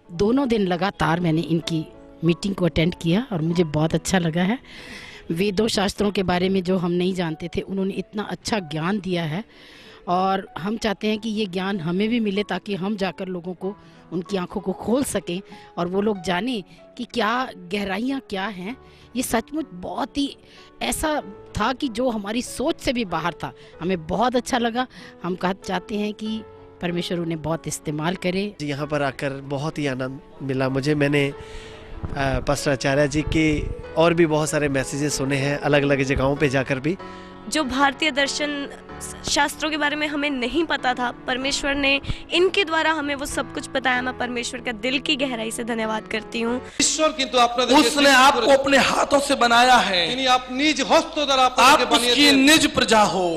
दोनों दिन लगातार मैंने इनकी मीटिंग को अटेंड किया और मुझे बहुत अच्छा लगा है। वेदों शास्त्रों के बारे में जो हम नहीं जानते थे, उन्होंने इतना अच्छा ज्ञान दिया है और हम चाहते हैं कि ये ज्ञान हमें भी मिले ताकि हम जाकर लोगों को उनकी आंखों को खोल सकें और वो लोग जानें कि क्या गहराइयाँ क्या हैं। ये सचमुच बहुत ही ऐसा था कि जो हमारी सोच से भी बाहर था। हमें बहुत अच्छा लगा। हम चाहते हैं कि परमेश्वर उन्हें बहुत इस्तेमाल करे। यहाँ पर आकर बहुत ही आनंद मिला मुझे। मैंने पास्टर आचार्य जी के और भी बहुत सारे मैसेजेस सुने हैं अलग अलग जगहों पे जाकर भी। जो भारतीय दर्शन शास्त्रों के बारे में हमें नहीं पता था, परमेश्वर ने इनके द्वारा हमें वो सब कुछ बताया। मैं परमेश्वर का दिल की गहराई से धन्यवाद करती हूँ। ईश्वर किंतु उसने आपको अपने हाथों से बनाया है। आप निज हस्त द्वारा आप उसकी निज प्रजा हो।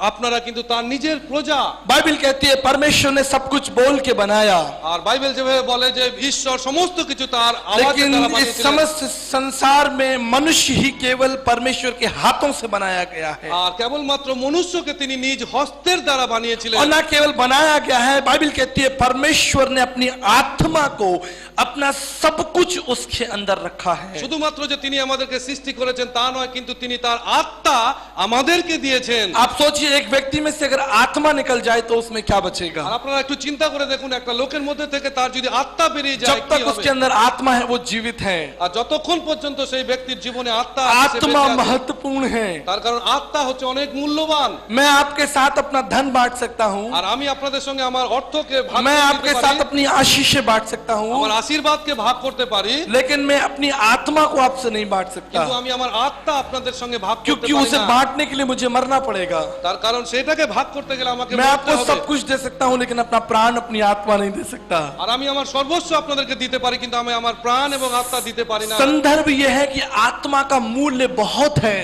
আপনারা কিন্তু তার নিজের প্রজা। बाइबल कहती है परमेश्वर ने सब कुछ बोल के बनाया। और बाइबल যেভাবে বলে যে ঈশ্বর সমস্ত কিছু তার আওয়াজের দ্বারা বানিয়েছিলেন। इस समस्त संसार में मनुष्य ही केवल परमेश्वर के हाथों से बनाया गया है। और केवलमात्र मनुष्यকে তিনি নিজ হস্তের দ্বারা বানিয়েছিলেন। और ना केवल बनाया गया है, बाइबल कहती है परमेश्वर ने अपनी आत्मा को, अपना सब कुछ उसके अंदर रखा है। শুধুমাত্র যে তিনি আমাদেরকে সৃষ্টি করেছেন তা নয়, কিন্তু তিনি তার আত্মা আমাদেরকে দিয়েছেন। आप सोचिए एक व्यक्ति में से अगर आत्मा निकल जाए तो उसमें क्या बचेगा। আর আপনারা একটু চিন্তা করে দেখুন, একটা লোকের মধ্যে থেকে তার যদি আত্মা বেরিয়ে যায়, जब तक उसके अंदर आत्मा है वो जीवित है। আর যতক্ষণ পর্যন্ত সেই ব্যক্তির জীবনে আত্মা আছে, आत्मा महत्वपूर्ण है। তার কারণ আত্মা হচ্ছে অনেক মূল্যবান। मैं आपके साथ अपना धन बांट सकता हूँ। আর আমি আপনাদের সঙ্গে আমার অর্থকে ভাগ मैं করতে आपके পারি, साथ अपनी आशीषें बांट सकता हूँ। আমার আশীর্বাদকে ভাগ করতে পারি, लेकिन मैं अपनी आत्मा को आपसे नहीं बांट सकता, কিন্তু আমি আমার আত্মা আপনাদের সঙ্গে ভাগ করতে क्योंकि পারি उसे না। बांटने के लिए मुझे मरना पड़ेगा। তার কারণ সেটাকে ভাগ করতে গেলে আমাকে मैं মরতে आपको হবে। सब कुछ दे सकता हूँ लेकिन अपना प्राण, अपनी आत्मा नहीं दे सकता। আর আমি আমার সর্বস্ব আপনাদেরকে দিতে পারি, কিন্তু আমি আমার প্রাণ এবং আত্মা দিতে পারি না। संदर्भ यह है कि आत्मा का मूल्य बहुत है।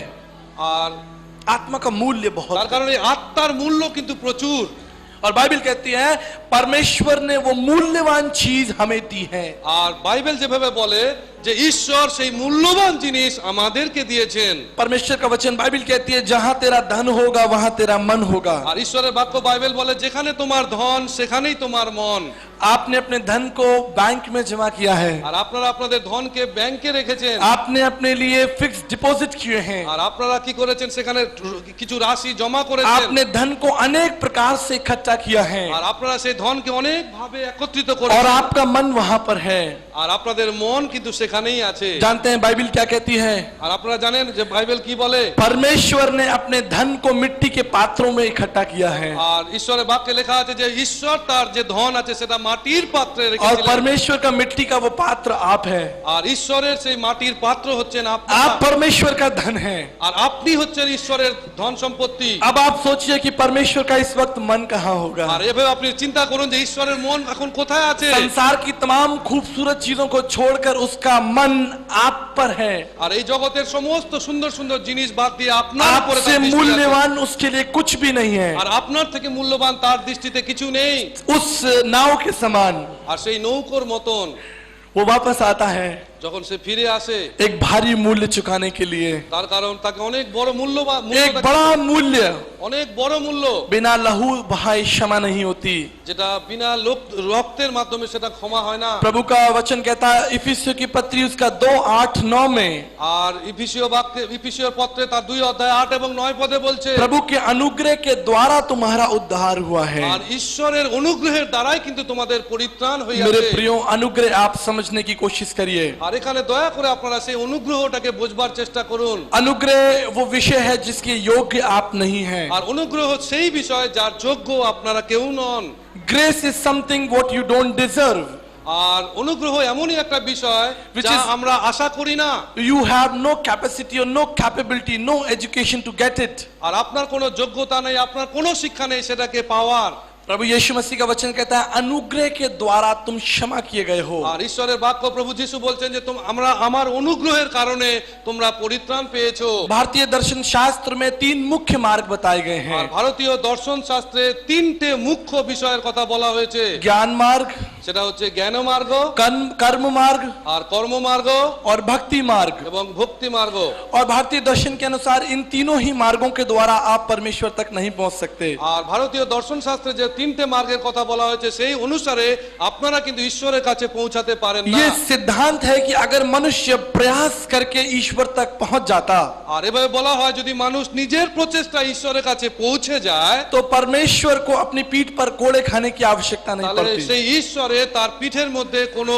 আর आत्मा का मूल्य बहुत তার है। কারণে আত্মার মূল্য কিন্তু প্রচুর। और बाइबल कहती है परमेश्वर ने वो मूल्यवान चीज हमें दी है। আর বাইবেল যেভাবে বলে যে ঈশ্বর সেই মূল্যবান জিনিস আমাদেরকে দিয়েছেন। परमेश्वर का वचन बाइबल कहती है जहां तेरा धन होगा वहां तेरा मन होगा। আর ঈশ্বরের বাক্য বাইবেল বলে যেখানে তোমার ধন সেখানেই তোমার মন। आपने अपने धन को बैंक में जमा किया है। আর আপনারা আপনাদের ধনকে ব্যাংকে রেখেছেন। आपने अपने लिए फिक्स डिपॉजिट किए हैं। আর আপনারা কি করেছেন, সেখানে কিছু রাশি জমা করেছেন। आपने धन को अनेक प्रकार से इकट्ठा किया है আর আপনারা সেই ধনকে অনেক ভাবে একত্রিত और করেছেন। आपका मन वहां पर है। আর আপনাদের মন কিন্তু সেখানেই আছে। जानते हैं बाइबल क्या कहती है? আর আপনারা জানেন যে বাইবেল কি বলে? परमेश्वर ने अपने धन को मिट्टी के पात्रों में इकट्ठा किया है। আর ঈশ্বরের বাক্যে লেখা আছে যে ঈশ্বর তার যে ধন আছে সেটা মাটির পাত্রে और রেখেছিলেন। परमेश्वर का मिट्टी का वो पात्र आप है। আর ঈশ্বরের সেই মাটির পাত্র হচ্ছেন आप আপনারা। परमेश्वर का धन है। আর আপনি হচ্ছেন ঈশ্বরের ধন সম্পত্তি। अब आप सोचिए कि परमेश्वर का इस वक्त मन कहाँ होगा। আর এভাবে আপনি চিন্তা করুন যে ঈশ্বরের মন এখন কোথায় আছে। संसार की तमाम खूबसूरत चीजों को छोड़कर उसका मन आप पर है। আর এই জগতের সমস্ত সুন্দর সুন্দর জিনিস বাদ দিয়ে আপনার উপরে आपसे তার দৃষ্টি আছে। मूल्यवान उसके लिए कुछ भी नहीं है। আর আপনার থেকে মূল্যবান তার দৃষ্টিতে কিছু নেই। उस नाव के समान আর সেই নৌকোর মতন वो वापस आता है যখন সে ফিরে আসে, एक भारी मूल्य चुकाने के लिए। তার কারণ তাকে অনেক বড় মূল্যবান एक बड़ा मूल्य অনেক বড় মূল্য, बिना लहू बहाए क्षमा नहीं होती। যেটা বিনা রক্তের মাধ্যমে সেটা ক্ষমা হয় না। प्रभु का वचन कहता है इफिसियों की पत्री उसका 2:8-9 में, আর ইফিসীয় পত্রে তার 2 অধ্যায় 8 এবং 9 পদে বলছে प्रभु के अनुग्रह के द्वारा तुम्हारा उद्धार हुआ है। আর ঈশ্বরের অনুগ্রহের দ্বারাই কিন্তু তোমাদের পরিত্রাণ হইয়াছে। मेरे प्रियो अनुग्रह आप समझने की कोशिश करिए। আর এখানে দয়া করে আপনারা সেই অনুগ্রহটাকে বোঝবার চেষ্টা করুন। अनुग्रह वो विषय है जिसके योग्य आप नहीं हैं। আর অনুগ্রহ সেই বিষয় যার যোগ্য আপনারা কেউ নন। Grace is something what you don't deserve. আর অনুগ্রহ এমনই একটা বিষয় Which যা is- আমরা আশা করি না। You have no capacity or no capability, no education to get it. আর আপনার কোনো যোগ্যতা নেই, আপনার কোনো শিক্ষা নেই সেটাকে পাওয়ার। प्रभु यीशु मसीह का वचन कहता है अनुग्रह के द्वारा तुम क्षमा किए गए हो। আর ঈশ্বরের বাক্য প্রভু যীশু বলছেন যে আমরা আমার অনুগ্রহের কারণে তোমরা পরিত্রাণ পেয়েছো। भारतीय दर्शन शास्त्र में 3 मुख्य मार्ग बताए गए আর हैं। ভারতীয় দর্শন শাস্ত্রে 3টে মুখ্য বিষয়ের কথা বলা হয়েছে। ज्ञान मार्ग, সেটা হচ্ছে জ্ঞান মার্গ कर्म मार्ग আর কর্ম মার্গ और भक्ति मार्ग। এবং ভক্তি মার্গ। और भारतीय दर्शन के अनुसार इन तीनों ही मार्गों के द्वारा आप परमेश्वर तक नहीं पहुंच सकते। আর ভারতীয় দর্শন শাস্ত্রে যে তিনটে মার্গের কথা বলা হয়েছে সেই অনুসারে আপনারা কিন্তু ঈশ্বরের কাছে পৌঁছাতে পারেন না। ये सिद्धांत है कि अगर मनुष्य प्रयास करके ईश्वर तक पहुंच जाता আর এভাবে বলা হয় যদি মানুষ নিজের প্রচেষ্টা ঈশ্বরের কাছে পৌঁছে যায় तो परमेश्वर को अपनी पीठ पर कोड़े खाने की आवश्यकता नहीं তাহলে पड़ती। সেই ঈশ্বরে তার পিঠের মধ্যে কোনো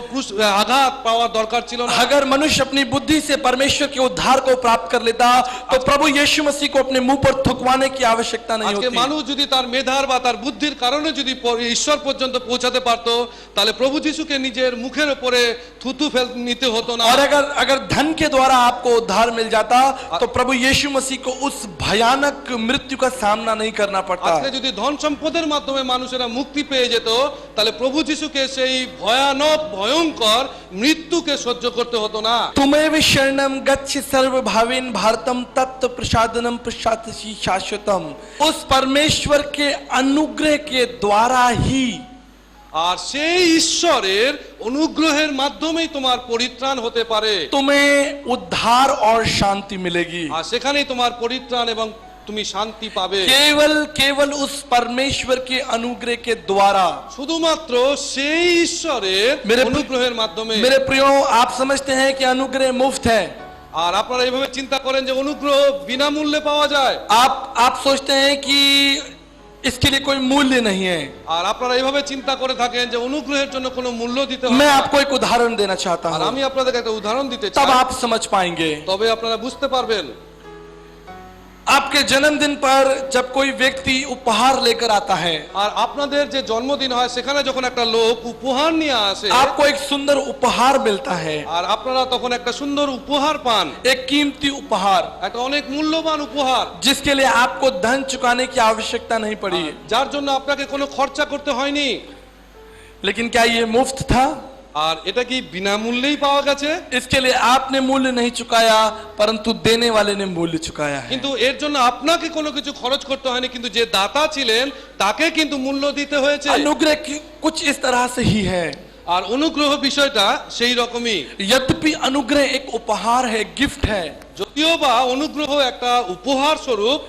আঘাত পাওয়ার দরকার ছিল না। अगर मनुष्य अपनी बुद्धि से परमेश्वर के उद्धार को प्राप्त कर लेता तो प्रभु यीशु मसीह को अपने मुंह पर थुकवाने की आवश्यकता नहीं আজকে होती। মানুষ যদি তার মেধার বা তার বুদ্ধির কারণে যদি ঈশ্বর পর্যন্ত পৌঁছাতে পারতো তাহলে প্রভু যিশুকে নিজের মুখের উপরে থুতু নিতে হতো না। और अगर अगर धन के द्वारा आपको उद्धार मिल जाता तो प्रभु यीशु मसीह को उस भयानक मृत्यु का सामना नहीं करना पड़ता। আজকে যদি ধন সম্পদের মাধ্যমে মানুষেরা মুক্তি পেয়ে যেত তাহলে প্রভু যিশুকে সেই ভয়ানক ভয়ঙ্কর মৃত্যুকে সহ্য করতে হতো না। तुम्हें शरणम गच्छ सर्वभावेन भारतम तत्व प्रसादनम प्रसादसी शाश्वतम। उस परमेश्वर के अनुग्रह के द्वारा ही আর সেই ঈশ্বরের অনুগ্রহের মাধ্যমেই তোমার পরিত্রাণ হতে পারে। तुम्हें उद्धार और शांति मिलेगी। আর সেখানেই তোমার পরিত্রাণ এবং তুমি শান্তি পাবে केवल केवल उस परमेश्वर के अनुग्रह के द्वारा। শুধুমাত্র সেই ঈশ্বরের অনুগ্রহের মাধ্যমে। मेरे प्रियो, आप समझते हैं कि अनुग्रह मुफ्त है। আর আপনারা এইভাবে চিন্তা করেন যে অনুগ্রহ বিনামূল্যে পাওয়া যায়। आप सोचते हैं कि इसके लिए कोई मूल्य नहीं है। আর আপনারা এইভাবে চিন্তা করে থাকেন যে অনুগ্রহের জন্য কোনো মূল্য দিতে হয় मैं না। आपको एक उदाहरण देना चाहता আর हूं, আমি আপনাদেরকে একটা উদাহরণ দিতে तब চাই आप समझ पाएंगे। তবে আপনারা বুঝতে পারবেন। आपके जन्मदिन पर जब कोई व्यक्ति उपहार लेकर आता है, আর আপনাদের যে জন্মদিন হয় সেখানে যখন একটা লোক উপহার নিয়ে আসে आपको एक सुंदर उपहार मिलता है, আর আপনারা তখন একটা সুন্দর উপহার পান, एक कीमती उपहार একটা অনেক মূল্যবান উপহার जिसके लिए आपको धन चुकाने की आवश्यकता नहीं पड़ी। যার জন্য আপনাকে কোনো খরচা করতে হয়নি। लेकिन क्या ये मुफ्त था? আর এটা কি বিনামূল্যেই পাওয়া গেছে? इसके लिए आपने मूल्य नहीं चुकाया, परंतु देने वाले ने मूल्य चुकाया है। কিন্তু এর জন্য আপনাকে কোনো কিছু খরচ করতে হয়নি, কিন্তু যে দাতা ছিলেন তাকে কিন্তু মূল্য দিতে হয়েছে। अनुग्रह कुछ इस तरह से ही है। আর অনুগ্রহ বিষয়টা সেই রকমই। यद्यपि अनुग्रह एक उपहार है, गिफ्ट है, যদিও বা অনুগ্রহ একটা উপহার স্বরূপ,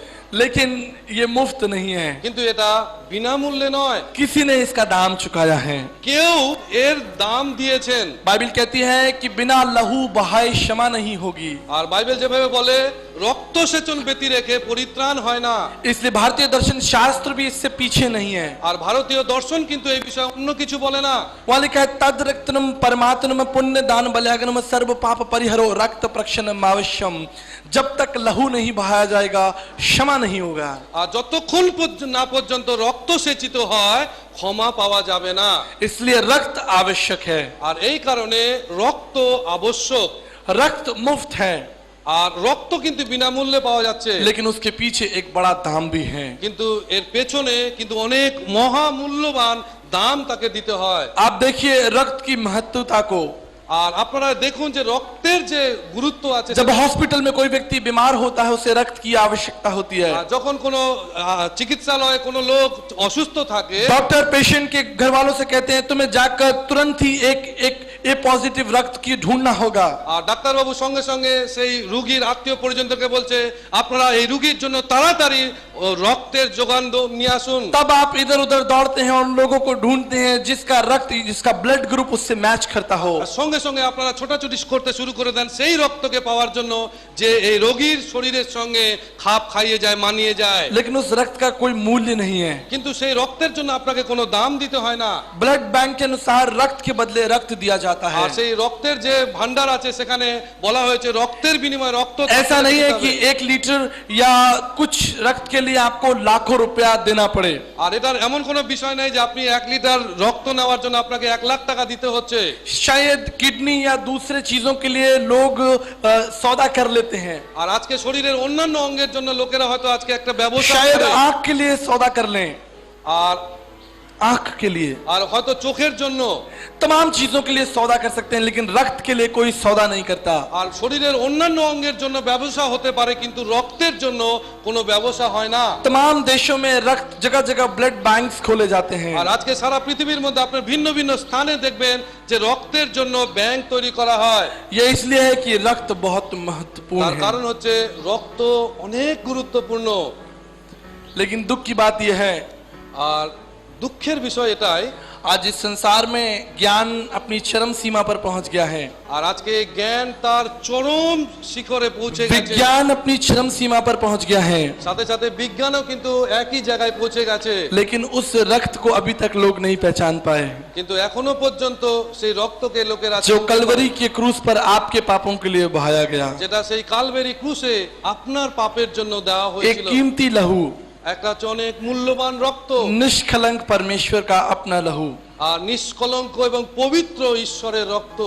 लेकिन ये मुफ्त नहीं है। কিন্তু এটা বিনামূল্যে নয়। किसी ने इसका दाम चुकाया है। কেউ এর দাম দিয়েছেন। बाइबल कहती है कि बिना लहू बहाए क्षमा नहीं होगी। আর বাইবেল যেভাবে বলে রক্ত সেচন ব্যতি রেখে পরিত্রাণ হয় না। इसलिए भारतीय दर्शन शास्त्र भी इससे पीछे नहीं है। আর ভারতীয় দর্শন কিন্তু এই বিষয়ে অন্য কিছু বলে না। वहां लिखा है तद रक्तनम परमात्म पुण्य दान बल्यागनम सर्व पाप परिहरो रक्त प्रक्षणम आवश्यम। जब तक लहू नहीं बहाया जाएगा क्षमा नहीं होगा। আর যতক্ষণ না পর্যন্ত রক্ত সেচিত হয় ক্ষমা পাওয়া যাবে না। इसलिए रक्त आवश्यक है। আর এই কারণে রক্ত আবশ্যক। रक्त मुफ्त है, আর রক্ত কিন্তু বিনামূল্যে পাওয়া যাচ্ছে, लेकिन उसके पीछे एक बड़ा दाम भी है। কিন্তু এর পেছনে কিন্তু অনেক মহামূল্যবান দাম তাকে দিতে হয়। आप देखिए रक्त की महत्वता को। আর আপনারা দেখুন যে রক্তের যে গুরুত্ব আছে। जब हॉस्पिटल में कोई व्यक्ति बीमार होता है उसे रक्त की आवश्यकता होती है। আর যখন কোনো চিকিৎসালয়ে কোনো লোক অসুস্থ থাকে डॉक्टर पेशेंट के घर वालों से कहते हैं तुम्हें जाकर तुरंत ही एक एक ए पॉजिटिव रक्त की ढूंढना होगा। আর ডাক্তারবাবু সঙ্গে সঙ্গে সেই রোগীর আত্মীয় পরিজনকে বলছে আপনারা এই রোগীর জন্য তাড়াতাড়ি রক্তের যোগান নিয়ে আসুন। तब आप इधर उधर दौड़ते हैं और लोगों को ढूंढते हैं जिसका रक्त जिसका ब्लड ग्रुप उससे मैच करता हो। আর সঙ্গে সঙ্গে আপনারা ছোটাছুটি করতে শুরু করে দেন সেই রক্তকে পাওয়ার জন্য যে এই রোগীর শরীরের সঙ্গে খাপ খাইয়ে যায়, মানিয়ে যায়। लेकिन उस रक्त का कोई मूल्य नहीं है। কিন্তু সেই রক্তের জন্য আপনাকে কোনো দাম দিতে হয় না। ब्लड बैंक के अनुसार रक्त के बदले रक्त दिया जाता है। আর সেই রক্তের যে ভান্ডার আছে সেখানে বলা হয়েছে রক্তের বিনিময়ে রক্ত। ऐसा नहीं है कि 1 लीटर या कुछ रक्त के लिए आपको लाखों रुपया देना पड़े। আর এটার এমন কোনো বিষয় নাই যে আপনি 1 লিটার রক্ত নেওয়ার জন্য আপনাকে 1 লাখ টাকা দিতে হচ্ছে। शायद किडनी या दूसरे चीजों के लिए लोग सौदा कर लेते हैं। আর আজকে শরীরের অন্যান্য অঙ্গের জন্য লোকেরা হয়তো আজকে একটা ব্যবসা शायद করে। आंख के लिए सौदा कर लें। আর आंख के लिए, আর হয়তো চোখের জন্য, तमाम चीजों के लिए सौदा कर सकते हैं, लेकिन रक्त के लिए कोई सौदा नहीं करता। আর শরীরের অন্যান্য অঙ্গের জন্য ব্যবসা হতে পারে, কিন্তু রক্তের জন্য কোনো ব্যবসা হয় না। तमाम देशों में रक्त जगह जगह ब्लड बैंक्स खोले जाते हैं। আর আজকে সারা পৃথিবীর মধ্যে আপনার ভিন্ন ভিন্ন স্থানে দেখবেন যে রক্তের জন্য ব্যাংক তৈরি করা হয়। ये इसलिए है कि रक्त बहुत महत्वपूर्ण তার है। কারণ হচ্ছে রক্ত অনেক গুরুত্বপূর্ণ। लेकिन दुख की बात यह है, আর দুঃখের বিষয় এটাই, आज इस संसार में ज्ञान अपनी चरम सीमा पर पहुंच गया है। আর আজকে জ্ঞান তার চরম শিখরে পৌঁছে গেছে, विज्ञान अपनी चरम सीमा पर पहुंच गया है, সাথে সাথে বিজ্ঞানও কিন্তু একই জায়গায় পৌঁছে গেছে। लेकिन उस रक्त को अभी तक लोग नहीं पहचान पाए, কিন্তু এখনো পর্যন্ত সেই রক্তকে লোকেরা जो कलवरी के क्रूस पर आपके पापों के लिए बहाया गया। যেটা সেই কালবেরি ক্রুশে আপনার পাপের জন্য দেওয়া एक হয়েছিল। कीमती लहू, একটা হচ্ছে অনেক মূল্যবান রক্ত, निष्कलंक परमेश्वर का अपना लहू। আর নিষ্কলঙ্ক এবং পবিত্র ঈশ্বরের রক্ত।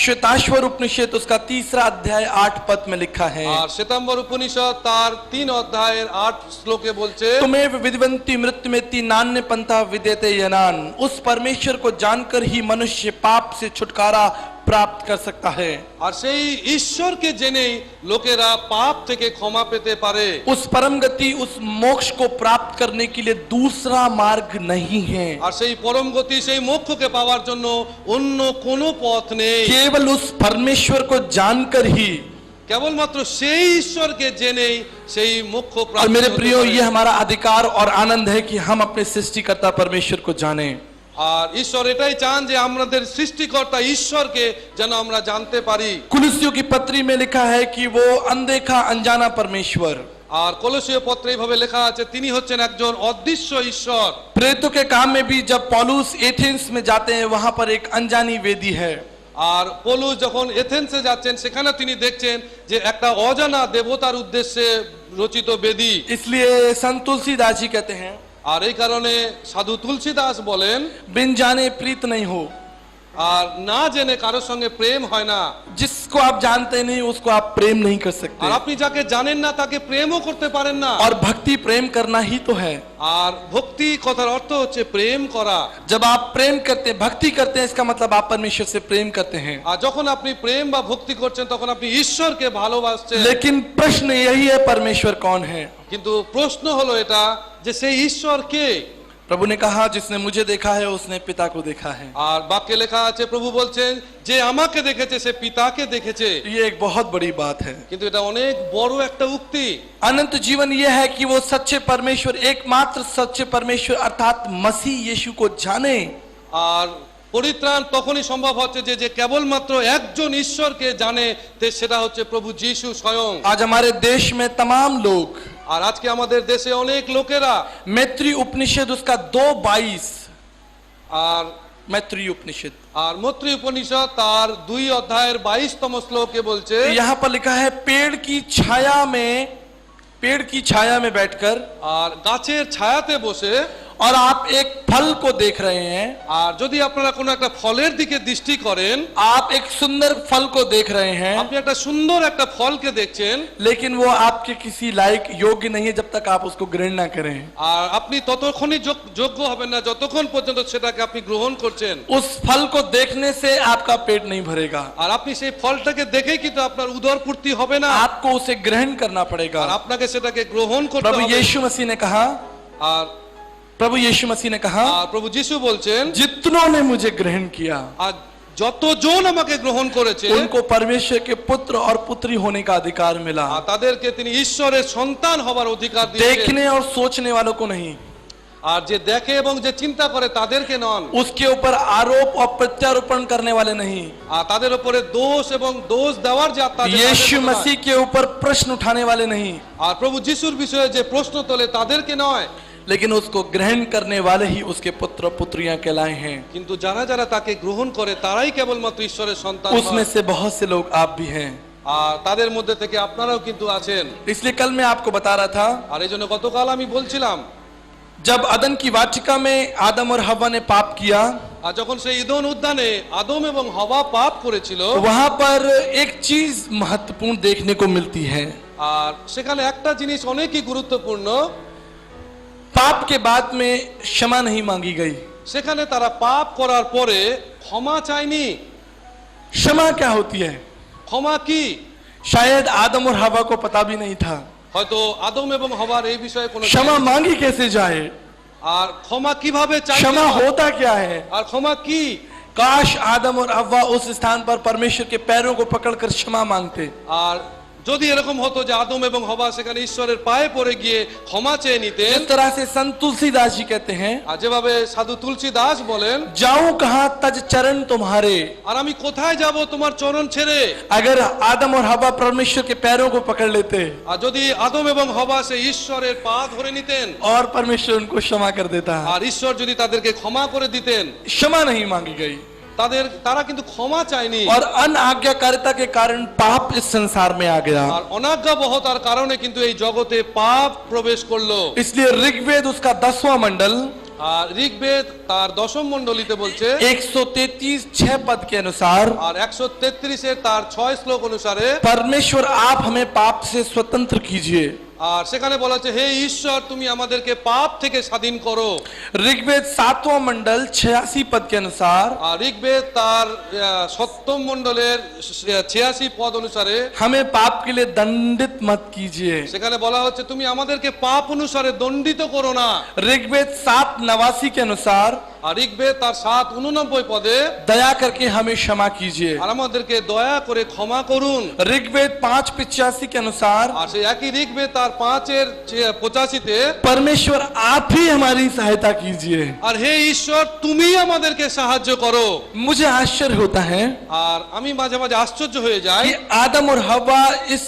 श्वेताश्वर उपनिषद उसका 3 अध्याय 8 पद में लिखा है, আর শ্বেতাম্বর উপনিষদ তার 3 অধ্যায়ের 8 শ্লোকে বলছে, तुम्हें विद्वंती मृत्यु में 93 पंथा विदेते यनान। उस परमेश्वर को जानकर ही मनुष्य पाप से छुटकारा प्राप्त कर सकता है। আর সেই ঈশ্বরকে জেনেই লোকেরা পাপ থেকে ক্ষমা পেতে পারে। उस परम गति, उस मोक्ष को प्राप्त करने के लिए दूसरा मार्ग नहीं है। আর সেই পরম গতি, সেই মোক্ষকে পাওয়ার জন্য অন্য কোনো পথ নেই। केवल उस परमेश्वर को जानकर ही। কেবলমাত্র সেই ঈশ্বরকে জেনেই সেই মোক্ষ और প্রাপ্ত मेरे হতে प्रियो, পারে। ये हमारा अधिकार और आनंद है कि हम अपने सृष्टिकर्ता परमेश्वर को जाने। আর ঈশ্বর এটাই চান যে আমাদের সৃষ্টিকর্তা ঈশ্বরকে যেন আমরা জানতে পারি। कुलुस्सियों की पत्री में लिखा है कि वो अनदेखा अनजाना परमेश्वर। আর কলোসীয় পত্রে এইভাবে লেখা আছে, তিনি হচ্ছেন একজন অদৃশ্য ঈশ্বর। प्रेतों के काम में भी जब पौलुस एथेंस में जाते हैं, वहां पर एक अनजानी वेदी है। আর পৌলুস যখন এথেন্সে যাচ্ছেন, সেখানে তিনি দেখছেন যে একটা অজানা দেবতার উদ্দেশ্যে রচিত বেদি। इसलिए संत तुलसीदास जी कहते हैं, আর এই কারণে সাধু তুলসী দাস বলেন, बिन जाने प्रीत नहीं हो। আর না জেনে কারোর সঙ্গে প্রেম হয় না। जिसको आप जानते नहीं उसको आप प्रेम नहीं कर सकते। আর আপনি যাকে জানেন না তাকে প্রেমও করতে পারেন না। और भक्ति प्रेम करना ही तो है। আর ভক্তি কথার অর্থ হচ্ছে প্রেম করা। जब आप प्रेम करते हैं, भक्ति करते हैं, इसका मतलब आप परमेश्वर से प्रेम करते हैं। আর যখন আপনি প্রেম বা ভক্তি করছেন তখন আপনি ঈশ্বরকে ভালোবাসছেন। लेकिन प्रश्न यही है, परमेश्वर कौन है? কিন্তু প্রশ্ন হলো এটা যে সেই ঈশ্বর কে। प्रभु ने कहा, जिसने मुझे देखा है उसने पिता को देखा है। আর বাক্যে লেখা আছে, প্রভু বলছেন যে আমাকে দেখেছে সে পিতাকে দেখেছে। ये एक बहुत बड़ी बात है। কিন্তু এটা অনেক বড় একটা উক্তি। अनंत जीवन यह है कि वो सच्चे परमेश्वर, एकमात्र सच्चे परमेश्वर अर्थात मसीह यीशु को जाने। আর পরিত্রাণ তখনই সম্ভব হচ্ছে যে কেবলমাত্র একজন ঈশ্বরকে জানে, সেটা হচ্ছে প্রভু যীশু স্বয়ং। आज हमारे देश में तमाम लोग, আর আজকে আমাদের দেশে অনেক লোকেরা, मैत्री उपनिषद उसका 2:22, আর मैत्री उपनिषद, আর মৈত্রী উপনিষদ তার 2 অধ্যায়ের 22তম শ্লোকে বলছে, यहाँ पर लिखा है, पेड़ की छाया में बैठकर আর গাছের ছায়াতে বসে और आप एक फल को देख रहे हैं, আর যদি আপনারা কোনো একটা ফলের দিকে দৃষ্টি করেন, आप एक सुंदर फल को देख रहे हैं, আপনি একটা সুন্দর একটা ফলকে দেখছেন, लेकिन वो आपके किसी लायक योग्य नहीं है जब तक आप उसको ग्रहण ना करें। আর আপনি ততক্ষণই যোগ্য হবেন না যতক্ষণ পর্যন্ত সেটাকে আপনি গ্রহণ করছেন। उस फल को देखने से आपका पेट नहीं भरेगा, আর আপনি সেই ফলটাকে দেখেই কিন্তু আপনার উদর পূর্তি হবে না, आपको उसे ग्रहण करना पड़ेगा। আর আপনাকে সেটাকে গ্রহণ করতে प्रभु হবে। यीशु मसीह ने कहा, আর प्रभु यीशु मसीह ने कहा, আর প্রভু যিশু বলছেন, जितनों ने मुझे ग्रहण किया আর যতজন আমাকে গ্রহণ করেছে उनको परमेश्वर के पुत्र और पुत्री होने का अधिकार मिला। আর তাদেরকে তিনি ঈশ্বরের সন্তান হবার অধিকার দিয়েছেন। देखने और सोचने वालों को नहीं, আর যে দেখে এবং যে চিন্তা করে তাদেরকে নন, उसके ऊपर आरोप और प्रत्यारोपण करने वाले नहीं, আর তাদের উপরে দোষ এবং দোষ দেওয়ার যে আত্মা আছে তাদেরকে यीशु নয়। मसीह के ऊपर प्रश्न उठाने वाले नहीं, আর প্রভু যিশুর বিষয়ে যে প্রশ্ন তোলে তাদেরকে নয়, लेकिन उसको ग्रहण करने वाले ही उसके पुत्र पुत्रियां कहलाए हैं। কিন্তু যারা যারা তাকে গ্রহণ করে তারাই কেবলমাত্র ঈশ্বরের সন্তান उसमें হয়। से बहुत से लोग आप भी हैं। আর তাদের মধ্যে থেকে আপনারাও কিন্তু আছেন। इसलिए कल मैं आपको बता रहा था, আর এই জন্য গতকাল আমি বলছিলাম, जब अदन की वाटिका में आदम और हव्वा ने पाप किया, আর যখন সেই ঈদন উদ্যানে আদম এবং হওয়া পাপ করেছিল, वहां पर एक चीज महत्वपूर्ण देखने को मिलती है। আর সেখানে একটা জিনিস অনেকই গুরুত্বপূর্ণ, पाप के बाद में क्षमा नहीं मांगी गई। সেখানে তারা পাপ করার পরে ক্ষমা চায়নি। क्षमा क्या होती है? ক্ষমা কি? शायद आदम और हवा को पता भी नहीं था। হয়তো আদম এবং হওয়ার এই বিষয়ে কোনো क्षमा मांगी कैसे जाए, আর ক্ষমা কিভাবে চাইতে क्षमा হয়? होता क्या है? আর ক্ষমা কি? काश आदम और हवा उस स्थान पर परमेश्वर के पैरों को पकड़कर क्षमा मांगते। আর যদি এরকম হতো যে আদম এবং হওয়া সেখানে ঈশ্বরের পায়ে পড়ে গিয়ে ক্ষমা চেয়ে নিতেন, जिस तरह से संत तुलसीदास जी कहते हैं, আর যেভাবে সাধু তুলসী দাস বলেন, जाऊं कहां तज चरण तुम्हारे। আর আমি কোথায় যাব তোমার চরণ ছেড়ে। अगर आदम और हवा परमेश्वर के पैरों को पकड़ लेते আর যদি আদম এবং হওয়া সেই ঈশ্বরের পা ধরে নিতেন और परमेश्वर उनको क्षमा कर देता, আর ঈশ্বর যদি তাদেরকে ক্ষমা করে দিতেন, क्षमा नहीं मांगी गई তারা কিন্তু ক্ষমা চায়নি। और अनाज्ञाकारिता के कारण पाप इस संसार में आ गया। আর অনাজ্ঞাবহতার কারণে কিন্তু এই জগতে পাপ প্রবেশ করলো। इसलिए ऋग्वेद उसका 10वां मंडल আর ঋগ্বেদ তার দশম মণ্ডলীতে বলছে 133:6 पद के अनुसार, আর 133 তার 6 শ্লোক অনুসারে, परमेश्वर आप हमें पाप से स्वतंत्र कीजिए। আর সেখানে বলা হচ্ছে হে ঈশ্বর তুমি আমাদেরকে পাপ থেকে স্বাধীন করো। ऋग्वेद 7वां मंडल 86 पद के अनुसार, আর ঋগ্বেদ তার 7ম মণ্ডলের 86 পদ অনুসারে हमें पाप के लिए दंडित मत कीजिए। সেখানে বলা হচ্ছে তুমি আমাদেরকে পাপ অনুসারে দণ্ডিত করো না। ऋग्वेद 7:89 के अनुसार, আর ঋগ্বেদ তার 7:89 পদে दया करके हमें क्षमा कीजिए। আর আমাদেরকে দয়া করে ক্ষমা করুন। ऋग्वेद 5:85 के अनुसार, আর সেই একই ঋগ্বেদ তার 5:85 परमेश्वर आप ही हमारी सहायता कीजिए। আর হে ঈশ্বর তুমি আমাদেরকে সাহায্য করো। मुझे आश्चर्य होता है আর আমি মাঝে মাঝে আশ্চর্য হয়ে যাই कि आदम और हवा इस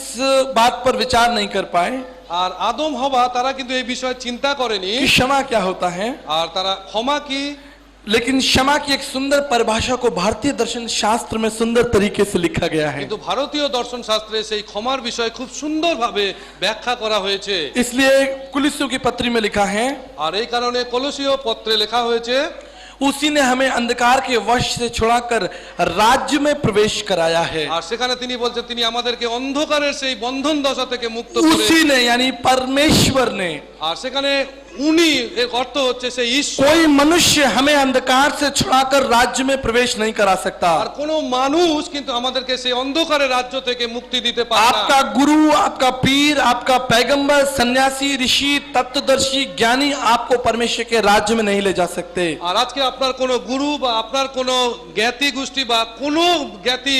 बात पर विचार नहीं कर पाए আর আদম হওয়া তারা কিন্তু এই বিষয়ে চিন্তা করেনি कि क्षमा क्या होता है। আর তারা ক্ষমা কি। लेकिन क्षमा की एक सुंदर परिभाषा को भारतीय दर्शन शास्त्र में सुंदर तरीके से लिखा गया है। কিন্তু ভারতীয় দর্শন শাস্ত্রে সেই ক্ষমার বিষয়ে খুব সুন্দরভাবে ব্যাখ্যা করা হয়েছে। इसलिए कुलिस्सियों की पत्री में लिखा है, আর এই কারণে কলোসীয় পত্রে লেখা হয়েছে उसी ने हमें अंधकार के वश से छुड़ाकर राज्य में प्रवेश कराया है। আর সেখানে তিনি বলছেন তিনি আমাদেরকে অন্ধকারের সেই বন্ধন দশা থেকে মুক্ত করে। उसी ने यानी परमेश्वर ने, আর সেখানে উনি এর অর্থ হচ্ছে সেই ঈশ্বর। कोई मनुष्य हमें अंधकार से छुड़ाकर राज्य में प्रवेश नहीं करा सकता। আর কোন মানুষ কিন্তু আমাদেরকে সেই অন্ধকারের রাজ্য থেকে মুক্তি দিতে পারে না। आपका गुरु, आपका पीर, आपका पैगंबर, सन्यासी, ऋषि, तत्वदर्शी, ज्ञानी आपको परमेश्वर के राज्य में नहीं ले जा सकते। আর আজকে আপনার কোনো গুরু বা আপনার কোনো জ্ঞাতি গোষ্ঠী বা কোনো জ্ঞাতি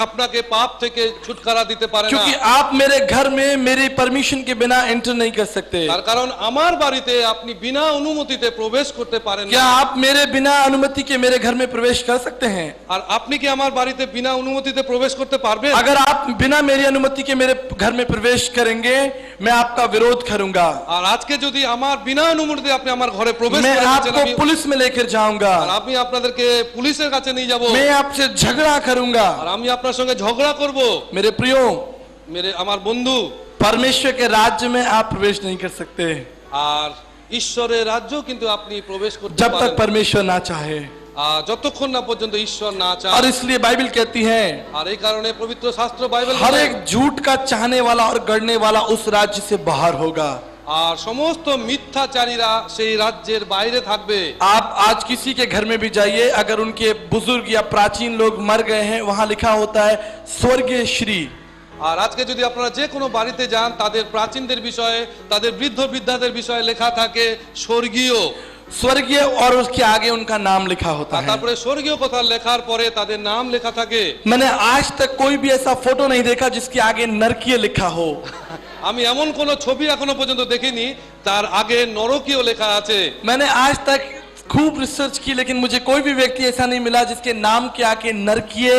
আপনাকে পাপ থেকে ছুটকারা দিতে পারে না। क्योंकि आप मेरे घर में मेरी परमिशन के बिना एंटर नहीं कर सकते। তার কারণ আমার বাড়িতে আপনি বিনা অনুমতিতে প্রবেশ করতে পারেন क्या না। आप मेरे बिना अनुमति के मेरे घर में प्रवेश कर सकते हैं? আর আপনি কি আমার বাড়িতে বিনা অনুমতিতে প্রবেশ করতে পারবেন? अगर आप बिना मेरी अनुमति के मेरे घर में प्रवेश करेंगे, मैं आपका विरोध करूंगा। আর আজকে যদি আমার বিনা অনুমতিতে আপনি আমার ঘরে প্রবেশ मैं করেছেন, आपको पुलिस में लेकर जाऊंगा। আর আমি আপনাদেরকে পুলিশের কাছে নিয়ে যাব, मैं आपसे झगड़ा करूंगा। আর আমি আপনার সঙ্গে ঝগড়া করব। मेरे प्रियो, আমার বন্ধু, परमेश्वर के राज्य में आप प्रवेश नहीं कर सकते আর ঈশ্বরের রাজ্য কিন্তু আপনি প্রবেশ করতে जब পারেন तक परमेश्वर ना चाहे। যতক্ষণ না পর্যন্ত ঈশ্বর না और চায়। इसलिए बाइबल कहती है, আর এই কারণে পবিত্র শাস্ত্র বাইবেল हर বলে, एक झूठ का चाहने वाला और गढ़ने वाला उस राज्य से बाहर होगा। আর সমস্ত মিথ্যাচারীরা সেই রাজ্যের বাইরে থাকবে। आप आज किसी के घर में भी जाइए, अगर उनके बुजुर्ग या प्राचीन लोग मर गए हैं, वहां लिखा होता है स्वर्गीय श्री। আর আজকে যদি আপনারা যে কোনো বাড়িতে যান তাদের প্রাচীনদের বিষয়ে তাদের বৃদ্ধ বৃদ্ধাদের বিষয়ে লেখা থাকে স্বর্গীয়। स्वर्गीय और उसके आगे उनका नाम लिखा होता আর है। তারপরে স্বর্গীয় কথা লেখার পরে তাদের নাম লেখা থাকে। मैंने आज तक कोई भी ऐसा फोटो नहीं देखा जिसके आगे नरकीय लिखा हो। আমি एमन কোনো ছবি এখনো পর্যন্ত দেখিনি তার আগে নরকীয় লেখা আছে। मैंने आज तक खूब रिसर्च की, लेकिन मुझे कोई भी व्यक्ति ऐसा नहीं मिला जिसके नाम के आगे नरकीय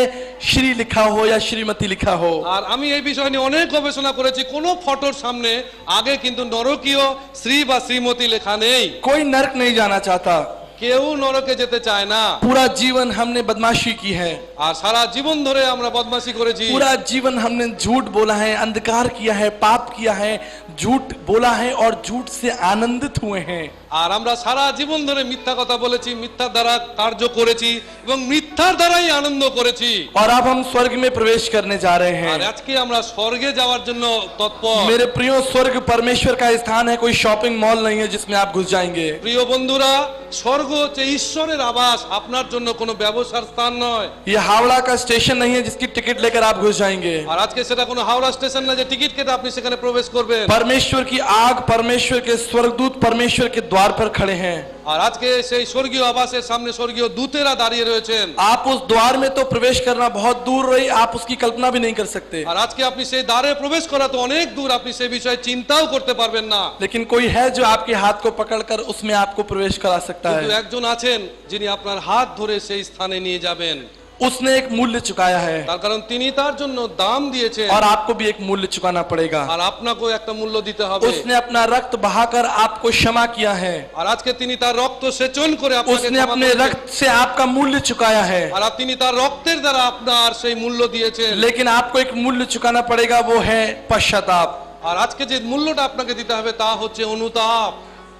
श्री लिखा हो या श्रीमती लिखा हो। আর আমি এই বিষয় নিয়ে অনেক গবেষণা করেছি, কোনো ফটোর সামনে আগে কিন্তু নরকীয় শ্রী বা শ্রীমতী লেখা নেই। कोई नरक नहीं जाना चाहता। কেউ নরকে যেতে চায় না। पूरा जीवन हमने बदमाशी की है, আর সারা জীবন ধরে আমরা বদমাশি করেছি। पूरा जीवन हमने झूठ बोला है, अंधकार किया है, पाप किया है, झूठ बोला है और झूठ से आनंदित हुए हैं। আর আমরা সারা জীবন ধরে মিথ্যা কথা বলেছি, মিথ্যার দ্বারা কার্য করেছি এবং মিথ্যার দ্বারাই আনন্দ করেছি। और अब हम स्वर्ग में प्रवेश करने जा रहे আর हैं। আজকে আমরা স্বর্গে যাওয়ার জন্য তৎপর। मेरे प्रियो, स्वर्ग परमेश्वर का स्थान है, कोई शॉपिंग मॉल नहीं है जिसमें आप घुस जाएंगे। প্রিয় বন্ধুরা, স্বর্গ হচ্ছে ঈশ্বরের আবাস, আপনার জন্য কোনো ব্যবসার স্থান নয়। ये हावड़ा का स्टेशन नहीं है जिसकी टिकट लेकर आप घुस जाएंगे। আর আজকে সেটা কোনো হাওড়া স্টেশন না যে টিকিট কেটে আপনি সেখানে প্রবেশ করবেন। परमेश्वर की आग, परमेश्वर के स्वर्गदूत परमेश्वर के द्वार पर खड़े हैं। আর আজকে সেই স্বর্গীয় আবাসের সামনে স্বর্গীয় দূতেরা দাঁড়িয়ে রয়েছেন। आप उस द्वार में तो प्रवेश करना बहुत दूर रही, आप उसकी कल्पना भी नहीं कर सकते। আর আজকে আপনি সেই দ্বারে প্রবেশ করা তো অনেক দূর, আপনি সেই বিষয়ে চিন্তাও করতে পারবেন না। लेकिन कोई है जो आपके हाथ को पकड़कर उसमें आपको प्रवेश करा सकता কিন্তু है। একজন আছেন যিনি আপনার হাত ধরে সেই স্থানে নিয়ে যাবেন। उसने एक मूल्य चुकाया है তার কারণ তিনি তার জন্য দাম দিয়েছেন। और आपको भी एक मूल्य चुकाना पड़ेगा। আর আপনাকেও একটা মূল্য দিতে হবে। उसने अपना रक्त बहाकर आपको क्षमा किया है। আর আজকে তিনি তার রক্ত সেচন করে আপনাকে उसने ক্ষমা अपने করেছেন। रक्त से आपका मूल्य चुकाया है। আর তিনি তার রক্তের দ্বারা আপনার সেই মূল্য দিয়েছেন। लेकिन आपको एक मूल्य चुकाना पड़ेगा, वो है पश्चाताप। আর আজকে যে মূল্যটা আপনাকে দিতে হবে তা হচ্ছে অনুতাপ।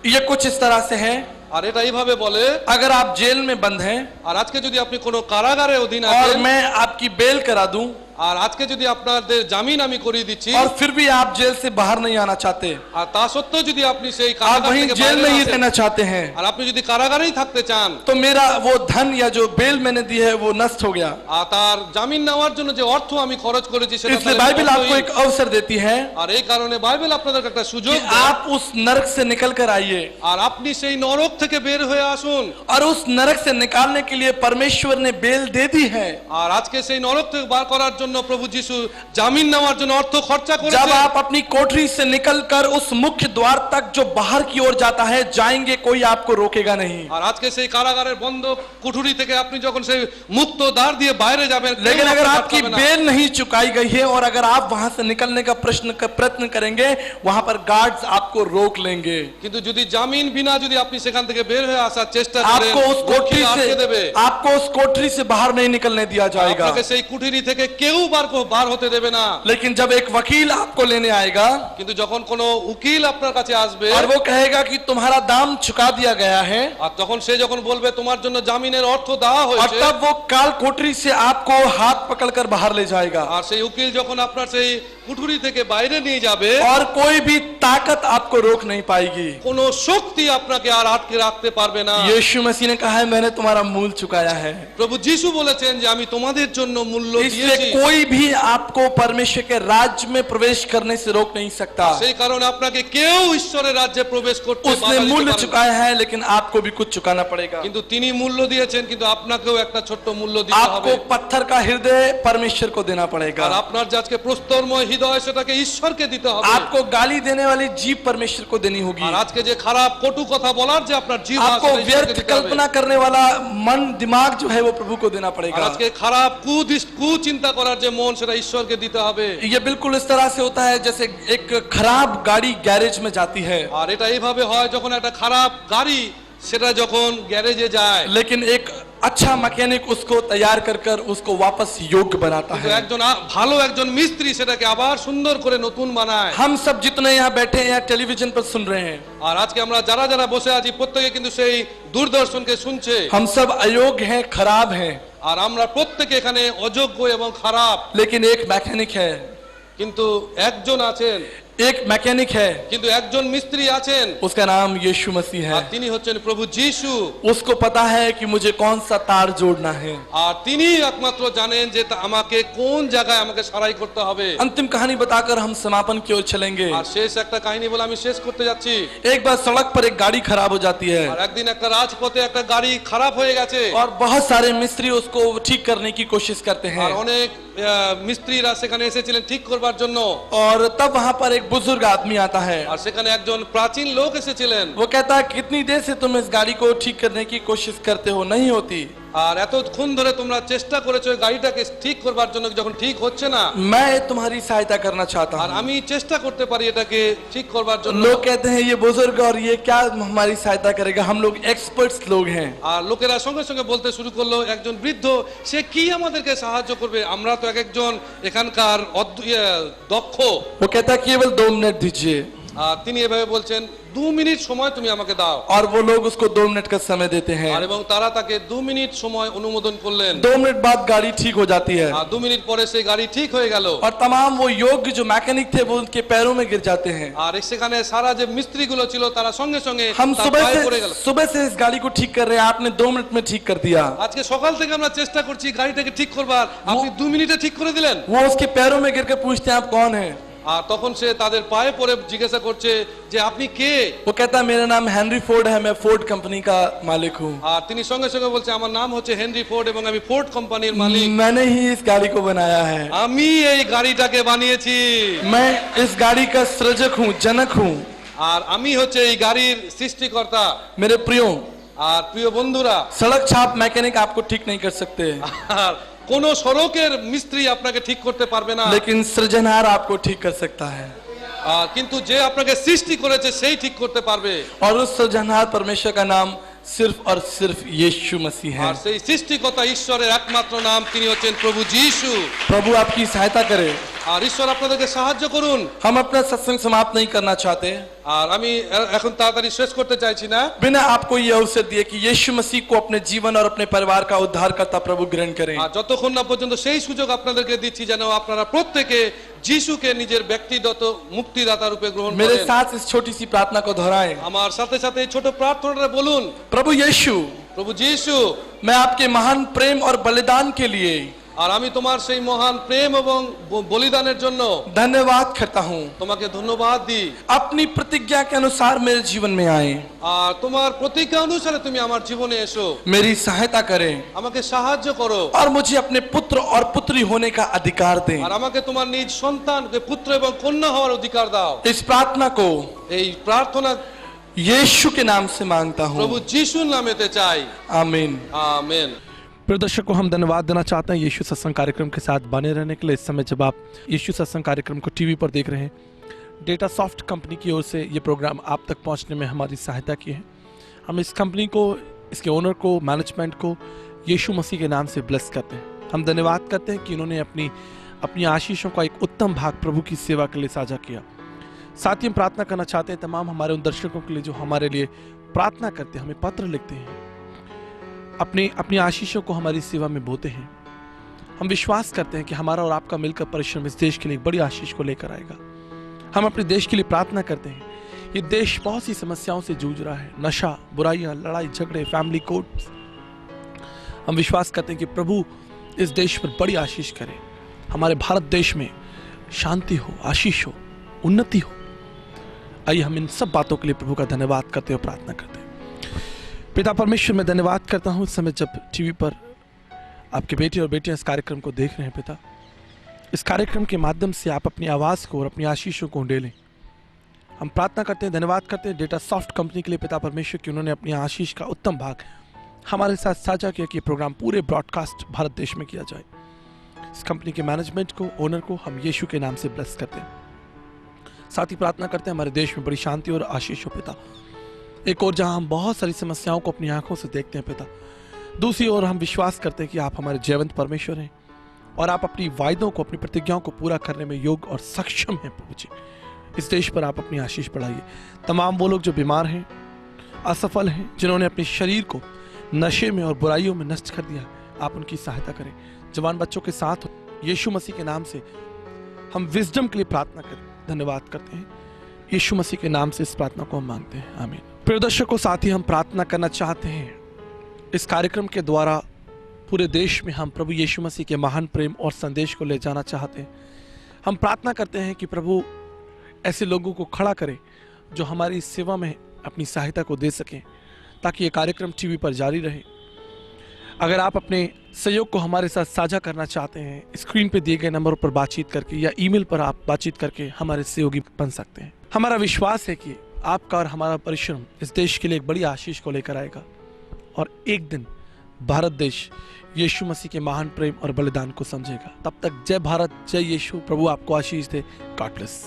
ये कुछ इस तरह से है, আর এটা এইভাবে বলে, अगर आप जेल में बंद हैं আর আজকে যদি আপনি কোনো কারাগারে অধীন और আছেন, मैं आपकी बेल करा दूं আর আজকে যদি আপনাদের জামিন আমি করিয়ে দিচ্ছি, और फिर भी आप जेल से बाहर नहीं आना चाहते, আর তা সত্ত্বেও যদি আপনি সেই आप কারাগার वहीं থেকে जेल বাইরে में ही আসেন, रहना चाहते हैं, আর আপনি যদি কারাগারেই থাকতে চান, तो मेरा वो धन या जो बेल मैंने दी है वो नष्ट हो गया। আর তার জামিন নেওয়ার জন্য যে অর্থ আমি খরচ করেছি সেটা इसलिए তাহলে बाइबल आपको অর্থহীন। एक अवसर देती है আর এই কারণে বাইবেল আপনাদের একটা সুযোগ कि দেয়, आप उस नरक से निकल कर आइए। আর আপনি সেই নরক থেকে বের হয়ে আসুন। और उस नरक से निकालने के लिए परमेश्वर ने बेल दे दी है। আর আজকে সেই নরক থেকে বার করার জন্য প্রভু যিশু জামিন নেওয়ার জন্য অর্থ খরচা जब করেছেন। आप अपनी कोठरी से निकलकर उस मुख्य द्वार तक जो बाहर की ओर जाता है जाएंगे, कोई आपको रोकेगा नहीं। আর আজকে সেই কারাগারের বন্ধ কুঠুরি থেকে আপনি যখন সেই মুক্ত দ্বার দিয়ে বাইরে যাবেন, কেউ लेकिन अगर আপনাকে आपकी আটকাবে না। बेल नहीं चुकाई गई है और अगर आप वहां से निकलने का प्रयत्न करेंगे, वहां पर गार्ड्स आपको रोक लेंगे। কিন্তু যদি জামিন বিনা যদি আপনি সেখান থেকে বের হয়ে আসার চেষ্টা করেন, आपको उस कोठरी রক্ষীরা আটকে দেবে। से आपको उस कोठरी से बाहर नहीं निकलने दिया जाएगा। আপনাকে সেই কুঠুরি থেকে কেউ বার হতে দেবে না। लेकिन जब एक वकील आपको लेने आएगा কিন্তু যখন কোনো উকিল আপনার কাছে আসবে, और वो कहेगा कि तुम्हारा दाम चुका दिया गया है, আর তখন সে যখন বলবে তোমার জন্য জামিনের অর্থ দেওয়া और হয়েছে, तब वो काल कोठरी से आपको हाथ पकड़कर बाहर ले जाएगा, আর সেই উকিল যখন আপনার সেই কুঠুরি থেকে বাইরে নিয়ে যাবে, और कोई भी ताकत आपको रोक नहीं पाएगी। কোনো শক্তি আপনাকে আর আটকে রাখতে পারবে না। यीशु मसीह ने कहा है, मैंने तुम्हारा मूल चुकाया है। প্রভু যিশু বলেছেন যে আমি তোমাদের জন্য মূল্য इसलिए দিয়েছি। कोई भी आपको परमेश्वर के राज्य में प्रवेश करने से रोक नहीं सकता। সেই কারণে আপনাকে কেউ ঈশ্বরের রাজ্যে প্রবেশ করতে उसने বাধা দিতে मूल्य পারবে না। चुकाया है, लेकिन आपको भी कुछ चुकाना पड़ेगा। কিন্তু তিনি মূল্য দিয়েছেন, কিন্তু আপনাকেও একটা ছোট্ট মূল্য দিতে হবে। आपको पत्थर का हृदय परमेश्वर को देना আর पड़ेगा। আপনার যে আজকে প্রস্তরময় হৃদয় সেটাকে ঈশ্বরকে দিতে হবে। आपको गाली देने वाली जीभ परमेश्वर को देनी होगी। আর আজকে যে খারাপ কটু কথা বলার যে আপনার জীব আছে आपको সেটা ঈশ্বরকে व्यर्थ দিতে হবে। कल्पना करने वाला मन दिमाग जो है वो प्रभु को देना আর पड़ेगा। আজকে খারাপ কুচিন্তা করার যে মন সেটা ঈশ্বরকে দিতে হবে। ये बिल्कुल इस तरह से होता है जैसे एक खराब गाड़ी गैरेज में जाती है, আর এটা এইভাবে হয় যখন একটা খারাপ গাড়ি সেটা যখন গ্যারেজে যায়, लेकिन एक अच्छा मैकेनिक उसको तैयार कर कर उसको वापस योग्य बनाता কিন্তু है। একজন ভালো একজন মিস্ত্রি সেটাকে আবার সুন্দর করে নতুন বানায়। हम सब जितने यहाँ बैठे हैं टेलीविजन पर सुन रहे हैं, আর আজকে আমরা যারা যারা বসে আছি প্রত্যেকে কিন্তু সেই দূরদর্শনকে শুনছে। हम सब अयोग्य हैं, खराब हैं, আর আমরা প্রত্যেকে এখানে অযোগ্য এবং খারাপ, लेकिन एक मैकेनिक है, কিন্তু একজন আছেন, एक मैकेनिक है, কিন্তু একজন মিস্ত্রি আছেন, उसका नाम यीशु मसीह আর है। তিনি হচ্ছেন প্রভু যিশু। उसको पता है कि मुझे कौन सा तार जोड़ना है। আর তিনি একমাত্র জানেন যে আমাকে কোন জায়গায় আমাকে সারাই করতে হবে। अंतिम कहानी बताकर हम समापन की ओर चलेंगे। আর শেষ একটা কাহিনী বলে আমি শেষ করতে যাচ্ছি। एक बार सड़क पर एक गाड़ी खराब हो जाती है আর একদিন একটা রাজপথে একটা গাড়ি খারাপ হয়ে গেছে, और बहुत सारे मिस्त्री उसको ठीक करने की कोशिश करते আর हैं, অনেক মিস্ত্রিরা সেখানে এসেছিলেন ঠিক করবার জন্য। और तब वहां पर एक बुजुर्ग आदमी आता है। আর সেখানে একজন প্রাচীন লোক এসেছিলেন। वो कहता है, कितनी देर से तुम इस गाड़ी को ठीक करने की कोशिश करते हो, नहीं होती। আর এতক্ষণ ধরে তোমরা চেষ্টা করেছো এই গাড়িটাকে ঠিক করবার জন্য, যখন ঠিক হচ্ছে না, मैं तुम्हारी सहायता करना चाहता আর हूँ। আমি চেষ্টা করতে পারি এটাকে ঠিক করবার জন্য। लोग कहते हैं, ये बुजुर्ग और ये क्या हमारी सहायता करेगा, हम लोग एक्सपर्ट्स लोग हैं। আর লোকেরা সঙ্গে সঙ্গে বলতে শুরু করলো, একজন বৃদ্ধ সে কি আমাদেরকে সাহায্য করবে, আমরা তো এক একজন এখানকার দক্ষ। वो कहता है, केवल 2 मिनट दीजिए। আর তিনি এভাবে বলছেন 2 মিনিট সময় তুমি আমাকে দাও और वो लोग उसको 2 मिनट का समय देते हैं। আর এবং তারা তাকে 2 মিনিট সময় অনুমোদন করলেন 2 मिनट बाद गाड़ी ठीक हो जाती है আর 2 মিনিট পরে সেই গাড়ি ঠিক হয়ে গেল और तमाम वो योग्य जो मैकेनिक थे वो उनके पैरों में गिर जाते हैं। আর সেখানে সারা যে মিস্ত্রিগুলো ছিল তারা সঙ্গে সঙ্গে हम তার পায়ে পড়ে গেল। सुबह से इस गाड़ी को ठीक कर रहे हैं, आपने 2 मिनट में ठीक कर दिया। আজকে সকাল থেকে আমরা চেষ্টা করছি গাড়িটাকে ঠিক করবার, আপনি 2 মিনিটে ঠিক করে দিলেন। वो उसके पैरों में गिरकर पूछते हैं आप कौन हैं? আর তখন সে তাদের পায়ে পড়ে জিজ্ঞাসা করছে যে আপনি কে। वो कहता है मेरा नाम हेनरी फोर्ड है, मैं फोर्ड कंपनी का मालिक हूँ। আর তিনি সঙ্গে সঙ্গে বলছে আমার নাম হচ্ছে হেনরি ফোর্ড এবং আমি ফোর্ড কোম্পানির মালিক। मैंने ही इस गाड़ी को बनाया है, আমি এই গাড়িটাকে বানিয়েছি। मैं इस गाड़ी का सृजक हूँ, जनक हूँ। আর আমি হচ্ছে এই গাড়ির সৃষ্টিকর্তা। मेरे प्रियो, আর প্রিয় বন্ধুরা, सड़क छाप मैकेनिक आपको ठीक नहीं कर सकते, আর কোন সড়কের মিস্ত্রি আপনাকে ঠিক করতে পারবে না, लेकिन सृजनहार आपको ठीक कर सकता है। কিন্তু যে আপনাকে সৃষ্টি করেছে সেই ঠিক করতে পারবে। और उस सृजनहार परमेश्वर का नाम सिर्फ और सिर्फ यीशु मसीह है। আর সেই সৃষ্টিকর্তা ঈশ্বরের একমাত্র নাম তিনি হচ্ছেন প্রভু যীশু। प्रभु आपकी सहायता करे। আর ঈশ্বর আপনাদেরকে সাহায্য করুন। हम अपना सत्संग समाप्त नहीं करना चाहते আর আমি এখন তাড়াতাড়ি শেষ করতে চাইছি না, बिना आपको ये अवसर दिए कि यीशु मसीह को अपने जीवन और अपने परिवार का उद्धारकर्ता प्रभु ग्रहण करें। আর যতক্ষণ না পর্যন্ত সেই সুযোগ আপনাদেরকে দিচ্ছি যেন আপনারা প্রত্যেকে যিশুকে নিজের ব্যক্তিগত মুক্তিদাতা রূপে গ্রহণ मेरे করেন। साथ इस छोटी सी प्रार्थना को दोहराएं। আমার সাথে সাথে এই ছোট প্রার্থনাটা বলুন। प्रभु यीशु, প্রভু যীশু, मैं आपके महान प्रेम और बलिदान के लिए আর আমি তোমার সেই মহান প্রেম এবং বলিদানের জন্য धन्यवाद करता हूँ। তোমাকে ধন্যবাদ দিই। अपनी प्रतिज्ञा के अनुसार मेरे जीवन में आए, আর তোমার প্রতিজ্ঞা অনুসারে তুমি আমার জীবনে এসো, मेरी सहायता करें আমাকে সাহায্য করো और मुझे अपने पुत्र और पुत्री होने का अधिकार दें। আর আমাকে তোমার নিজ সন্তান পুত্র এবং কন্যা হওয়ার অধিকার দাও। इस प्रार्थना को এই প্রার্থনা यीशु के नाम से मांगता প্রভু हूँ, যিশুর নামেতে চাই, आमीन। आमेन। प्रिय दर्शक को हम धन्यवाद देना चाहते हैं यीशु सत्संग कार्यक्रम के साथ बने रहने के लिए। इस समय जब आप यीशु सत्संग कार्यक्रम को टीवी पर देख रहे हैं, डेटा सॉफ्ट कंपनी की ओर से ये प्रोग्राम आप तक पहुंचने में हमारी सहायता की है। हम इस कंपनी को, इसके ओनर को, मैनेजमेंट को यीशु मसीह के नाम से ब्लेस करते हैं। हम धन्यवाद करते हैं कि उन्होंने अपनी आशीषों का एक उत्तम भाग प्रभु की सेवा के लिए साझा किया। साथ ही हम प्रार्थना करना चाहते हैं तमाम हमारे उन दर्शकों के लिए जो हमारे लिए प्रार्थना करते हैं, हमें पत्र लिखते हैं, अपनी आशीषों को हमारी सेवा में बोते हैं। हम विश्वास करते हैं कि हमारा और आपका मिलकर परिश्रम इस देश के लिए एक बड़ी आशीष को लेकर आएगा। हम अपने देश के लिए प्रार्थना करते हैं। ये देश बहुत सी समस्याओं से जूझ रहा है, नशा, बुराइयां, लड़ाई झगड़े, फैमिली कोर्ट्स। हम विश्वास करते हैं कि प्रभु इस देश पर बड़ी आशीष करे, हमारे भारत देश में शांति हो, आशीष हो, उन्नति हो। आइए हम इन सब बातों के लिए प्रभु का धन्यवाद करते और प्रार्थना करते हैं। पिता परमेश्वर, मैं धन्यवाद करता हूँ इस समय जब टीवी पर आपके बेटे और बेटियां इस कार्यक्रम को देख रहे हैं। पिता, इस कार्यक्रम के माध्यम से आप अपनी आवाज़ को और अपनी आशीषों को उंडेलें। हम प्रार्थना करते हैं, धन्यवाद करते हैं डेटा सॉफ्ट कंपनी के लिए पिता परमेश्वर कि उन्होंने अपनी आशीष का उत्तम भाग हमारे साथ साझा किया कि प्रोग्राम पूरे ब्रॉडकास्ट भारत देश में किया जाए। इस कंपनी के मैनेजमेंट को, ओनर को हम यीशु के नाम से ब्लेस करते हैं। साथ ही प्रार्थना करते हैं हमारे देश में बड़ी शांति और आशीष हो पिता। एक और जहां हम बहुत सारी समस्याओं को अपनी आंखों से देखते हैं पिता, दूसरी ओर हम विश्वास करते हैं कि आप हमारे जीवंत परमेश्वर हैं और आप अपनी वायदों को, अपनी प्रतिज्ञाओं को पूरा करने में योग्य और सक्षम हैं। प्रभु जी, इस देश पर आप अपनी आशीष बढ़ाइए। तमाम वो लोग जो बीमार हैं, असफल हैं, जिन्होंने अपने शरीर को नशे में और बुराइयों में नष्ट कर दिया, आप उनकी सहायता करें। जवान बच्चों के साथ यीशु मसीह के नाम से हम विजडम के लिए प्रार्थना करें, धन्यवाद करते हैं। यीशु मसीह के नाम से इस प्रार्थना को हम मांगते हैं, आमीन। प्रिय दर्शकों, साथ ही हम प्रार्थना करना चाहते हैं इस कार्यक्रम के द्वारा पूरे देश में हम प्रभु यीशु मसीह के महान प्रेम और संदेश को ले जाना चाहते हैं। हम प्रार्थना करते हैं कि प्रभु ऐसे लोगों को खड़ा करे जो हमारी सेवा में अपनी सहायता को दे सकें, ताकि ये कार्यक्रम टीवी पर जारी रहे। अगर आप अपने सहयोग को हमारे साथ साझा करना चाहते हैं, स्क्रीन पे दिए गए नंबरों पर बातचीत करके या ईमेल पर आप बातचीत करके हमारे सहयोगी बन सकते हैं। हमारा विश्वास है कि आपका और हमारा परिश्रम इस देश के लिए एक बड़ी आशीष को लेकर आएगा और एक दिन भारत देश यीशु मसीह के महान प्रेम और बलिदान को समझेगा। तब तक जय भारत, जय यीशु। प्रभु आपको आशीष दे। God bless.